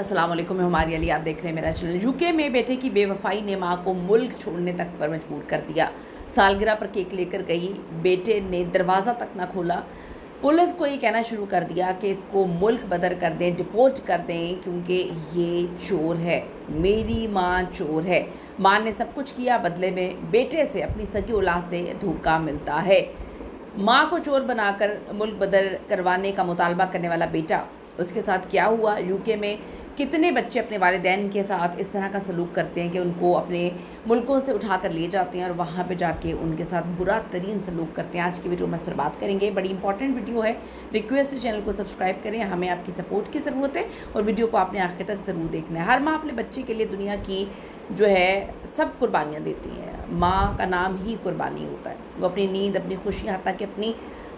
अस्सलाम वालेकुम, मैं हमारी अली, आप देख रहे हैं मेरा चैनल। यूके में बेटे की बेवफाई ने मां को मुल्क छोड़ने तक पर मजबूर कर दिया। सालगिरह पर केक लेकर गई, बेटे ने दरवाज़ा तक ना खोला। पुलिस को ये कहना शुरू कर दिया कि इसको मुल्क बदर कर दें, डिपोर्ट कर दें, क्योंकि ये चोर है, मेरी माँ चोर है। माँ ने सब कुछ किया, बदले में बेटे से, अपनी सगी औलाद से धोखा मिलता है। माँ को चोर बनाकर मुल्क बदर करवाने का मुतालबा करने वाला बेटा, उसके साथ क्या हुआ? यूके में कितने बच्चे अपने वालिदैन के साथ इस तरह का सलूक करते हैं कि उनको अपने मुल्कों से उठा कर ले जाते हैं और वहाँ पे जाके उनके साथ बुरा तरीन सलूक करते हैं। आज की वीडियो में इस पर बात करेंगे। बड़ी इंपॉर्टेंट वीडियो है, रिक्वेस्ट चैनल को सब्सक्राइब करें, हमें आपकी सपोर्ट की ज़रूरत है और वीडियो को आपने आखिर तक ज़रूर देखना है। हर माँ अपने बच्चे के लिए दुनिया की जो है सब कुर्बानियाँ देती हैं। माँ का नाम ही कुर्बानी होता है। वो अपनी नींद, अपनी खुशियाँ, हत्ता कि अपनी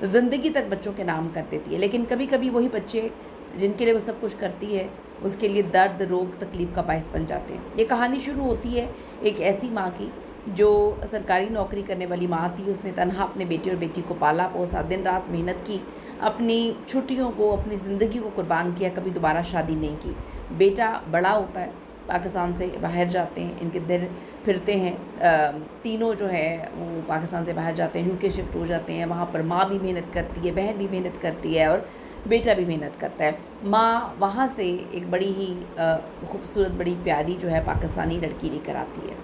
ज़िंदगी तक बच्चों के नाम कर देती है। लेकिन कभी कभी वही बच्चे जिनके लिए वो सब कुछ करती है, उसके लिए दर्द, रोग, तकलीफ़ का बायस बन जाते हैं। ये कहानी शुरू होती है एक ऐसी माँ की जो सरकारी नौकरी करने वाली माँ थी। उसने तनहा अपने बेटे और बेटी को पाला पोसा, दिन रात मेहनत की, अपनी छुट्टियों को, अपनी ज़िंदगी को कुर्बान किया, कभी दोबारा शादी नहीं की। बेटा बड़ा होता है, पाकिस्तान से बाहर जाते हैं, इनके दिल फिरते हैं। तीनों जो है वो पाकिस्तान से बाहर जाते हैं, यूके शिफ्ट हो जाते हैं। वहाँ पर माँ भी मेहनत करती है, बहन भी मेहनत करती है और बेटा भी मेहनत करता है। माँ वहाँ से एक बड़ी ही खूबसूरत, बड़ी प्यारी जो है पाकिस्तानी लड़की लेकर आती है।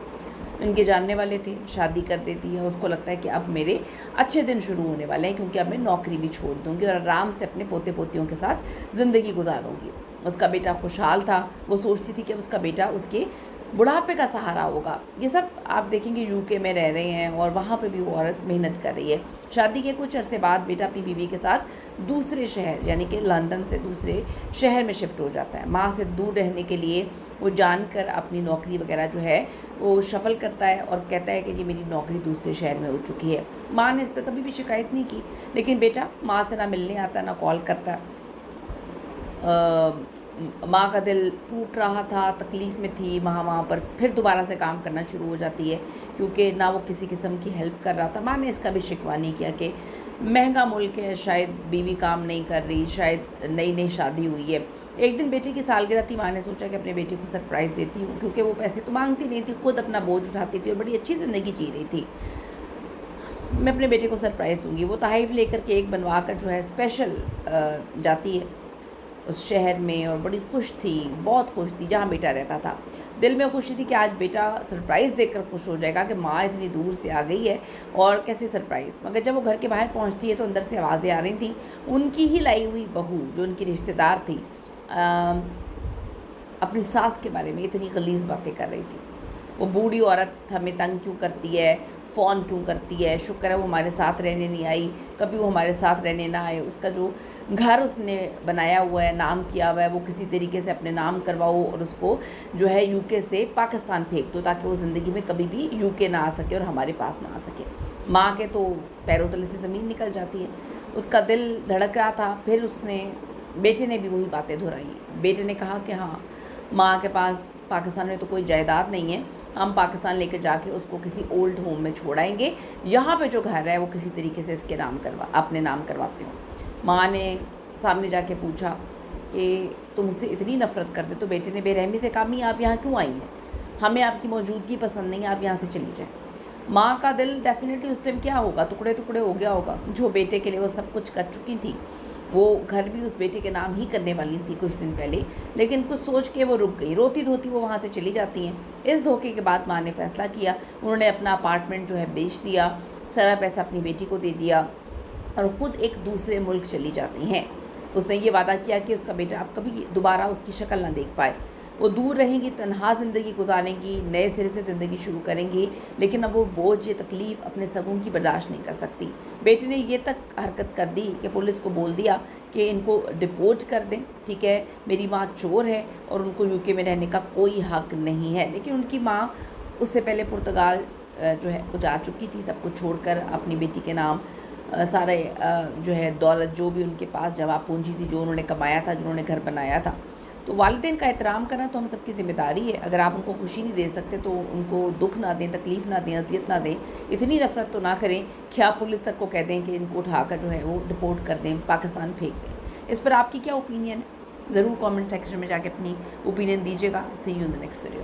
उनके जानने वाले थे, शादी कर देती है। उसको लगता है कि अब मेरे अच्छे दिन शुरू होने वाले हैं, क्योंकि अब मैं नौकरी भी छोड़ दूँगी और आराम से अपने पोते पोतियों के साथ ज़िंदगी गुजारूँगी। उसका बेटा खुशहाल था। वो सोचती थी कि उसका बेटा उसके बुढ़ापे का सहारा होगा। ये सब आप देखेंगे यूके में रह रहे हैं और वहाँ पे भी वो औरत मेहनत कर रही है। शादी के कुछ अरसे बाद बेटा अपनी बीवी के साथ दूसरे शहर, यानी कि लंदन से दूसरे शहर में शिफ्ट हो जाता है। माँ से दूर रहने के लिए वो जानकर अपनी नौकरी वगैरह जो है वो शफल करता है और कहता है कि जी मेरी नौकरी दूसरे शहर में हो चुकी है। माँ ने इस पर कभी भी शिकायत नहीं की, लेकिन बेटा माँ से ना मिलने आता, ना कॉल करता। माँ का दिल टूट रहा था, तकलीफ़ में थी। माँ वहाँ पर फिर दोबारा से काम करना शुरू हो जाती है, क्योंकि ना वो किसी किस्म की हेल्प कर रहा था। माँ ने इसका भी शिकवा नहीं किया कि महंगा मुल्क है, शायद बीवी काम नहीं कर रही, शायद नई नई शादी हुई है। एक दिन बेटे की सालगिरह थी। माँ ने सोचा कि अपने बेटे को सरप्राइज़ देती हूँ, क्योंकि वो पैसे तो मांगती नहीं थी, खुद अपना बोझ उठाती थी और बड़ी अच्छी ज़िंदगी जी रही थी। मैं अपने बेटे को सरप्राइज़ दूँगी। वो तोहफ़े लेकर केक बनवा कर जो है स्पेशल जाती है उस शहर में और बड़ी खुश थी, बहुत खुश थी जहाँ बेटा रहता था। दिल में खुशी थी कि आज बेटा सरप्राइज़ देकर खुश हो जाएगा कि माँ इतनी दूर से आ गई है और कैसे सरप्राइज़। मगर जब वो घर के बाहर पहुँचती है तो अंदर से आवाज़ें आ रही थी। उनकी ही लाई हुई बहू, जो उनकी रिश्तेदार थी, अपनी सास के बारे में इतनी गलीज़ बातें कर रही थी। वो बूढ़ी औरत हमें तंग क्यों करती है, फ़ोन क्यों करती है, शुक्र है वो हमारे साथ रहने नहीं आई, कभी वो हमारे साथ रहने ना आए। उसका जो घर उसने बनाया हुआ है, नाम किया हुआ है, वो किसी तरीके से अपने नाम करवाओ और उसको जो है यूके से पाकिस्तान फेंक दो, ताकि वो ज़िंदगी में कभी भी यूके ना आ सके और हमारे पास ना आ सके। माँ के तो पैरों तले से ज़मीन निकल जाती है। उसका दिल धड़क रहा था। फिर बेटे ने भी वही बातें दोहराई। बेटे ने कहा कि हाँ, माँ के पास पाकिस्तान में तो कोई जायदाद नहीं है, हम पाकिस्तान लेकर जाके उसको किसी ओल्ड होम में छोड़ाएंगे, यहाँ पे जो घर है वो किसी तरीके से इसके नाम अपने नाम करवाते हो। माँ ने सामने जाके पूछा कि तुम मुझसे इतनी नफ़रत करते, तो बेटे ने बेरहमी से कहा, मी आप यहाँ क्यों आई हैं, हमें आपकी मौजूदगी पसंद नहीं है, आप यहाँ से चली जाएँ। माँ का दिल डेफिनेटली उस टाइम क्या होगा, टुकड़े टुकड़े हो गया होगा। जो बेटे के लिए वो सब कुछ कर चुकी थी, वो घर भी उस बेटे के नाम ही करने वाली थी कुछ दिन पहले, लेकिन कुछ सोच के वो रुक गई। रोती धोती वो वहाँ से चली जाती हैं। इस धोखे के बाद माँ ने फ़ैसला किया, उन्होंने अपना अपार्टमेंट जो है बेच दिया, सारा पैसा अपनी बेटी को दे दिया और ख़ुद एक दूसरे मुल्क चली जाती हैं। उसने ये वादा किया कि उसका बेटा अब कभी दोबारा उसकी शक्ल ना देख पाए। वो दूर रहेंगी, तन्हा ज़िंदगी गुजारेंगी, नए सिरे से ज़िंदगी शुरू करेंगी, लेकिन अब वो बोझ, ये तकलीफ़ अपने सगों की बर्दाश्त नहीं कर सकती। बेटे ने ये तक हरकत कर दी कि पुलिस को बोल दिया कि इनको डिपोर्ट कर दें, ठीक है, मेरी माँ चोर है और उनको यूके में रहने का कोई हक़ नहीं है। लेकिन उनकी माँ उससे पहले पुर्तगाल जो है वो जा चुकी थी, सब कुछ छोड़कर अपनी बेटी के नाम सारे जो है दौलत, जो भी उनके पास जवाब पूंजी थी, जो उन्होंने कमाया था, जो उन्होंने घर बनाया था। तो वालिदैन का एहतराम करना तो हम सबकी ज़िम्मेदारी है। अगर आप उनको खुशी नहीं दे सकते तो उनको दुख ना दें, तकलीफ़ ना दें, अजियत ना दें, इतनी नफ़रत तो ना करें कि आप पुलिस तक को कह दें कि इनको उठाकर जो है वो डिपोर्ट कर दें, पाकिस्तान फेंक दें। इस पर आपकी क्या ओपिनियन है? ज़रूर कमेंट सेक्शन में जाके अपनी ओपिनियन दीजिएगा। See you in the next video.